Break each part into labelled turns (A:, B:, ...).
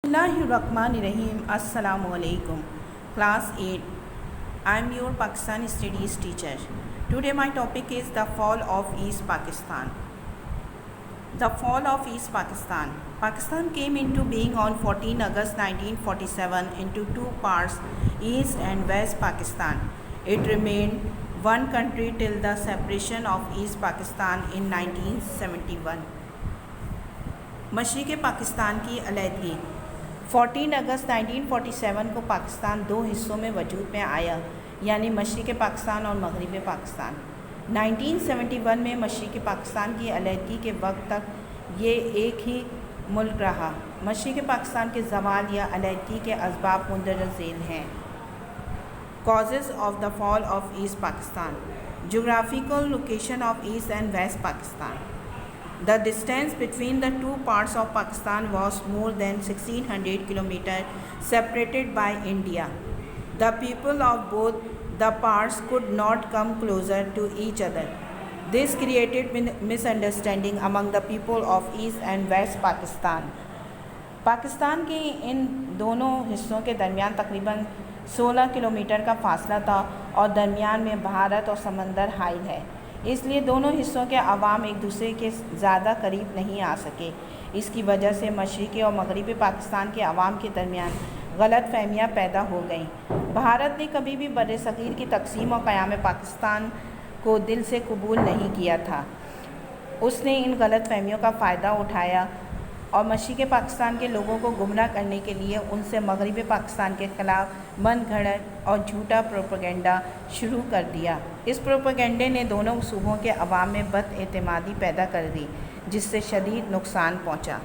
A: Bismillahirrahmanirrahim. Assalamu alaikum. Class 8. I am your Pakistan Studies teacher. Today my topic is the fall of East Pakistan. The fall of East Pakistan. Pakistan came into being on 14 August 1947 into two parts, East and West Pakistan. It remained one country till the separation of East Pakistan in 1971. मशरिक़ Pakistan की अलहदगी 14 अगस्त 1947 को पाकिस्तान दो हिस्सों में वजूद में आया, यानी मशरिक़ पाकिस्तान और मग़रिबी पाकिस्तान। 1971 में मशरिक़ पाकिस्तान की अलहदगी के वक्त तक ये एक ही मुल्क रहा। मशरिक़ पाकिस्तान के ज़वाल या अलहदगी के असबाब मुंदरज झेल हैं। Causes of the fall of East Pakistan. Geographical location of East and West Pakistan. The distance between the two parts of Pakistan was more than 1600 km separated by India. The people of both the parts could not come closer to each other. This created misunderstanding among the people of East and West Pakistan. Pakistan के इन दोनों हिस्सों के दरमियान तकरीबन 16 kilometre का फासला था और दरमियान में भारत और समंदर हाइल है, इसलिए दोनों हिस्सों के अवाम एक दूसरे के ज़्यादा करीब नहीं आ सके। इसकी वजह से मशरिक़ी और मग़रिबी पाकिस्तान के अवाम के दरमियान गलत फहमियाँ पैदा हो गईं। भारत ने कभी भी बर्र-ए-सग़ीर की तक़सीम और क़याम पाकिस्तान को दिल से कबूल नहीं किया था। उसने इन गलत फहमियों का फ़ायदा उठाया और मशरिक़ पाकिस्तान के लोगों को गुमराह करने के लिए उनसे मग़रिबी पाकिस्तान के ख़िलाफ़ मनगढ़ंत और झूठा प्रोपेगेंडा शुरू कर दिया। इस प्रोपेगेंडे ने दोनों सूबों के अवाम में बदएतमादी पैदा कर दी, जिससे शदीद नुकसान पहुंचा।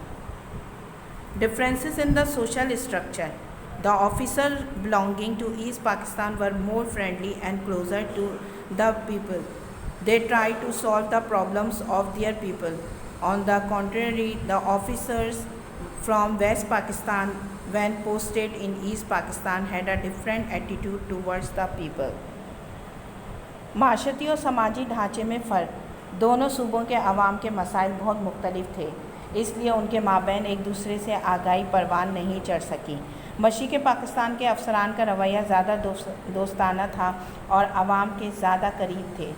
A: Differences in the social structure. The officer belonging to East Pakistan were more friendly and closer to the people. They try to solve the problems of their people. On the contrary, the officers from West Pakistan, when posted in East Pakistan, had a different attitude towards the people. माशरती और समाजी ढांचे में फ़र्क. दोनों सूबों के अवाम के मसाइल बहुत मुख्तलिफ थे, इसलिए उनके माबैन एक दूसरे से आगाही परवान नहीं चढ़ सकी। मशरिक़ पाकिस्तान के अफसरान का रवैया ज़्यादा दोस्ताना था और अवाम के ज़्यादा करीब थे।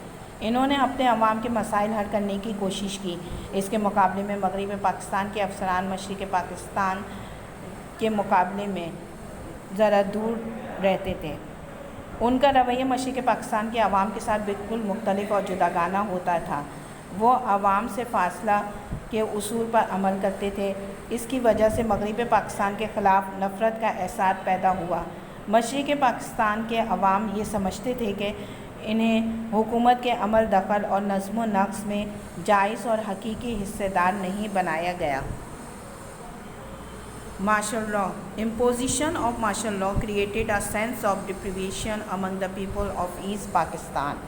A: इन्होंने अपने अवाम के मसाइल हल करने की कोशिश की। इसके मुकाबले में मग़रिबी पाकिस्तान के अफसरान मशरिक़ पाकिस्तान के मुकाबले में ज़रा दूर रहते थे। उनका रवैया मशरिक़ पाकिस्तान के अवाम के साथ बिल्कुल मुख्तलिफ और जुदागाना होता था। वो अवाम से फ़ासला के उसूल पर अमल करते थे। इसकी वजह से मग़रिबी पाकिस्तान के ख़िलाफ़ नफ़रत का एहसास पैदा हुआ। मशरिक़ पाकिस्तान के अवाम ये समझते थे कि इन्हें हुकूमत के अमल दखल और नज़्म व नक्स में जायज़ और हकीकी हिस्सेदार नहीं बनाया गया। Martial law. Imposition of martial law created a sense of deprivation among the people of East Pakistan.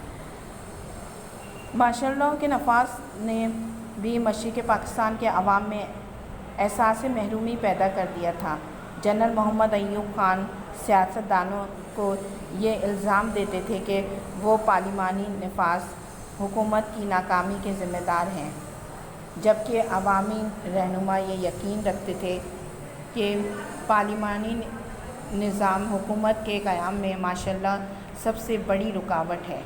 A: Martial law के नफाज ने भी मशरिक़ पाकिस्तान के अवाम में एहसास महरूमी पैदा कर दिया था। जनरल मोहम्मद अयूब खान सियासतदानों को ये इल्ज़ाम देते थे कि वो पार्लिमानी नफाज हुकूमत की नाकामी के ज़िम्मेदार हैं, जबकि अवामी रहनुमा ये यकीन रखते थे कि पार्लिमानी निज़ाम हुकूमत के क़याम में माशाअल्लाह सबसे बड़ी रुकावट है।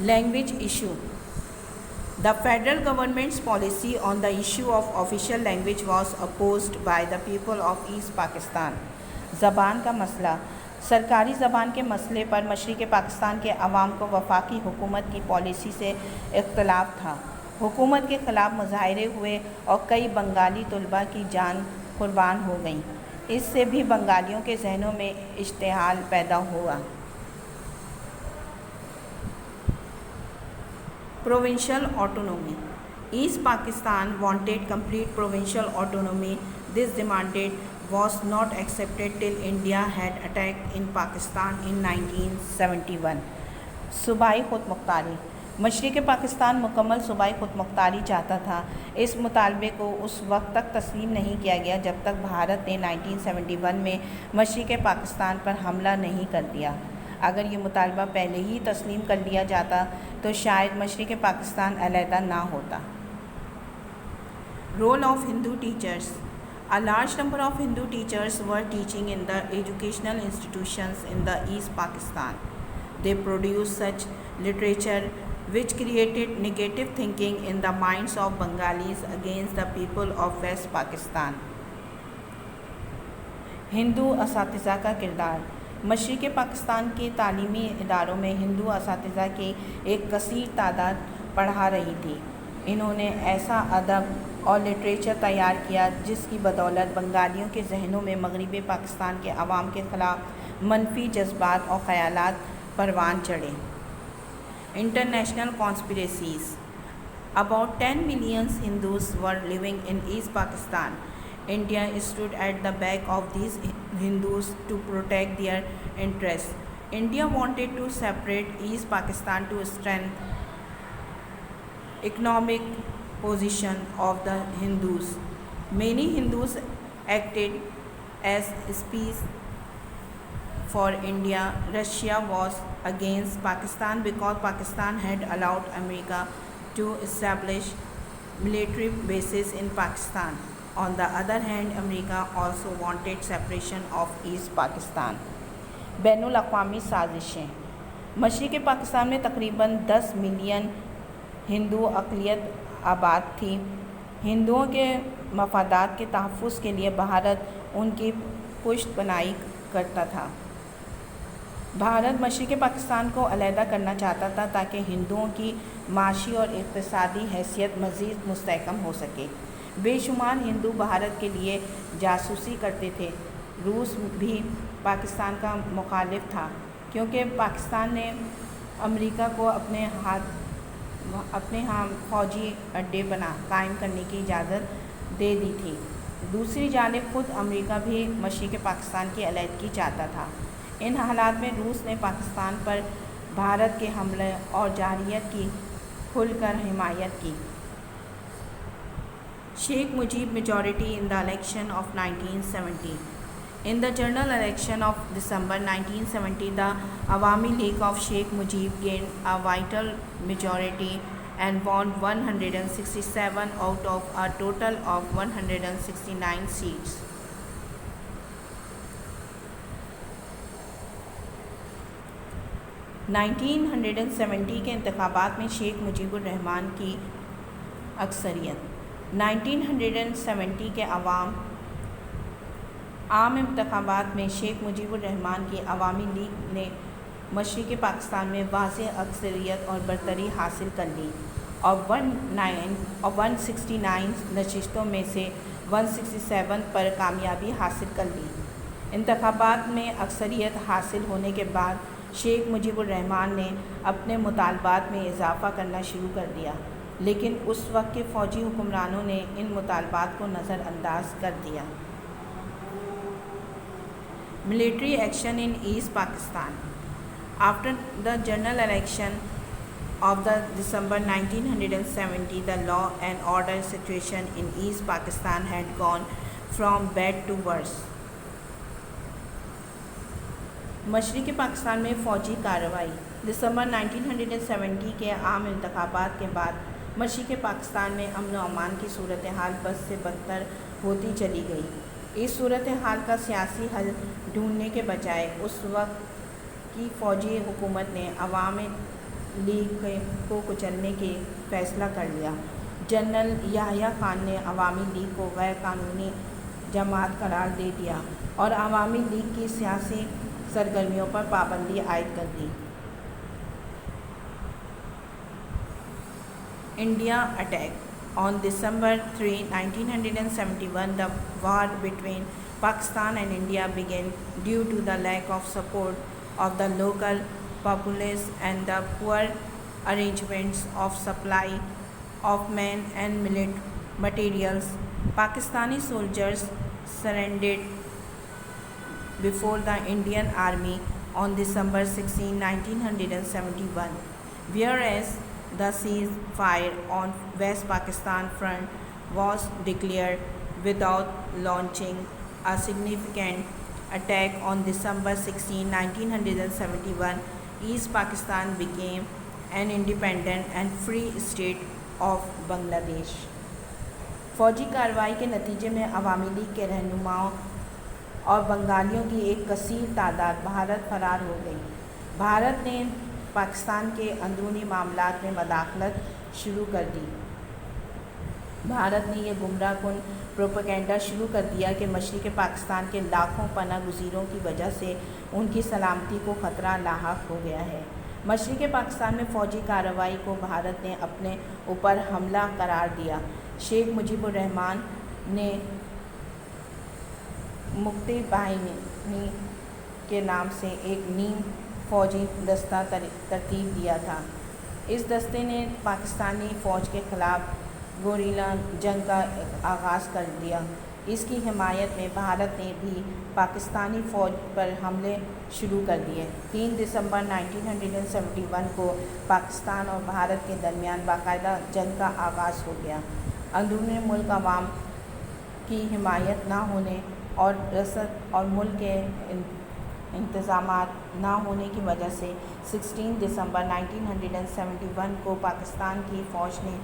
A: Language issue. The federal government's policy on the issue of official language was opposed by the people of East Pakistan. ज़बान का मसला. सरकारी ज़बान के मसले पर मशरिक़ पाकिस्तान के अवाम को वफाकी हुकूमत की पॉलिसी से इख्तलाफ था। हुकूमत के ख़िलाफ़ मुज़ाहरे हुए और कई बंगाली तलबा की जान कुर्बान हो गई। इससे भी बंगालियों के जहनों में इश्तिहाल पैदा हुआ। Provincial autonomy. East Pakistan wanted complete provincial autonomy. This demanded was not accepted till India had attacked in Pakistan in 1971. सूबाई खुद मुख्तारी. मशरिक़ पाकिस्तान मुकम्मल सूबाई खुद मुख्तारी चाहता था। इस मुतालबे को उस वक्त तक तस्लीम नहीं किया गया जब तक भारत ने 1971 में मशरिक़ पाकिस्तान पर हमला नहीं कर दिया। अगर ये मुतालबा पहले ही तस्लीम कर लिया जाता तो शायद मशरिक़ पाकिस्तान अलहदा ना होता। Role of Hindu teachers. A large number of Hindu teachers were teaching in the educational institutions in the East Pakistan. They produced such literature which created negative thinking in the minds of Bengalis against the people of West Pakistan. Hindu असातिज़ा का किरदार। मशरिक़ पाकिस्तान के तालीमी इदारों में हिंदू असातिज़ा की एक कसीर तादाद पढ़ा रही थी। इन्होंने ऐसा अदब और लिटरेचर तैयार किया जिसकी बदौलत बंगालियों के जहनों में मगरबी पाकिस्तान के अवाम के ख़िलाफ़ मनफी जज्बात और ख़यालात परवान चढ़े। International कॉन्स्पिरेसीज़। About 10 million Hindus were living in East Pakistan. India stood at the back of these Hindus to protect their interests. India wanted to separate East Pakistan to strengthen economic position of the Hindus. Many Hindus acted as spies for India. Russia was against Pakistan because Pakistan had allowed America to establish military bases in Pakistan. On the other hand, America also wanted separation of East Pakistan. बैनुल अक़वामी साजिशें। मशरिक़ पाकिस्तान में तकरीबन 10 million Hindu अक़लियत आबाद थी। हिंदुओं के मफादात के तहफ़्फ़ुज़ के लिए भारत उनकी पुश्तपनाही करता था। भारत मशरिक़ पाकिस्तान को अलहदा करना चाहता था ताकि हिंदुओं की माशी और इक़्तिसादी हैसियत मज़ीद मुस्तहकम हो सके। बेशुमार हिंदू भारत के लिए जासूसी करते थे। रूस भी पाकिस्तान का मुखालिफ था क्योंकि पाकिस्तान ने अमेरिका को अपने यहाँ फ़ौजी अड्डे कायम करने की इजाज़त दे दी थी। दूसरी जानिब ख़ुद अमेरिका भी मशरिक़ पाकिस्तान की अलहदगी चाहता था। इन हालात में रूस ने पाकिस्तान पर भारत के हमले और जारहियत की खुलकर हिमायत की। Sheikh Mujib majority in the election of 1970. In the general election of December 1970, the Awami League of Sheikh Mujib gained a vital majority and won 167 out of a total of 169 seats. (1970) के इंतखाबात में शेख मुजीबुर रहमान की अक्सरियत। 1970 के आम इंतखाबात में शेख मुजीबुर रहमान की अवामी लीग ने मशरिक़ पाकिस्तान में वाज़ेह अक्सरियत और बरतरी हासिल कर ली और 169 नशिस्तों में से 167 पर कामयाबी हासिल कर ली। इंतखाबात में अक्सरियत हासिल होने के बाद शेख मुजीबुर रहमान ने अपने मुतालबात में इजाफ़ा करना शुरू कर दिया, लेकिन उस वक्त के फ़ौजी हुक्मरानों ने इन मुतालबात को नज़रअंदाज कर दिया। Military action in east Pakistan. After the general election of the December 1970, the law and order situation in East Pakistan had gone from bad to worse. मशरिक़ पाकिस्तान में फ़ौजी कार्रवाई। दिसंबर 1970 के आम इंतखाबात के बाद मशरिक़ पाकिस्तान में अमन व अमान की सूरत हाल बद से बदतर होती चली गई। इस सूरत हाल का सियासी हल ढूंढने के बजाय उस वक्त की फ़ौजी हुकूमत ने अवामी लीग को कुचलने के फ़ैसला कर लिया। जनरल याह्या खान ने अवामी लीग को गैर कानूनी जमात करार दे दिया और अवामी लीग की सियासी सरगर्मियों पर पाबंदी आयद कर दी। India attack. On December 3, 1971, the war between Pakistan and India began due to the lack of support of the local populace and the poor arrangements of supply of men and materials. Pakistani soldiers surrendered before the Indian Army on December 16, 1971, whereas the ceasefire on West Pakistan front was declared without launching a significant attack on December 16, 1971. East Pakistan became an independent and free state of Bangladesh. فوجی کارروائی کے نتیجے میں عوامی league کے رہنماؤں اور بنگالیوں کی ایک کثیر تعداد بھارت فرار ہو گئی۔ بھارت نے پاکستان کے اندرونی معاملات میں مداخلت شروع کر دی۔ بھارت نے یہ گمراہ کن پروپیگنڈا شروع کر دیا کہ مشرقی پاکستان کے لاکھوں پناہ گزینوں کی وجہ سے ان کی سلامتی کو خطرہ لاحق ہو گیا ہے۔ مشرقی پاکستان میں فوجی کارروائی کو بھارت نے اپنے اوپر حملہ قرار دیا۔ شیخ مجیب الرحمان نے مکتی باہنی کے نام سے ایک نیم فوجی دستہ ترتیب دیا تھا۔ اس دستے نے پاکستانی فوج کے خلاف گوریلا جنگ کا آغاز کر دیا۔ اس کی حمایت میں بھارت نے بھی پاکستانی فوج پر حملے شروع کر دیے۔ 3 دسمبر 1971 کو پاکستان اور بھارت کے درمیان باقاعدہ جنگ کا آغاز ہو گیا۔ اندرون ملک عوام کی حمایت نہ ہونے اور رسد اور ملک کے انتظامات نہ ہونے کی وجہ سے 16 دسمبر 1971 کو پاکستان کی فوج نے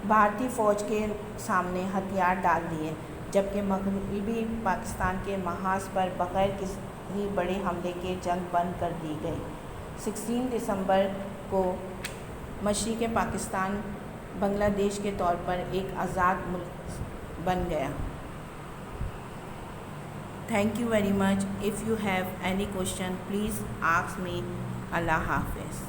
A: بھارتی فوج کے سامنے ہتھیار ڈال دیے، جبکہ مغربی پاکستان کے محاذ پر بغیر کسی بڑے حملے کے جنگ بند کر دی گئی۔ 16 دسمبر کو مشرقی پاکستان بنگلہ دیش کے طور پر ایک آزاد ملک بن گیا۔ Thank you very much. If you have any question, please ask me. Allah Hafiz.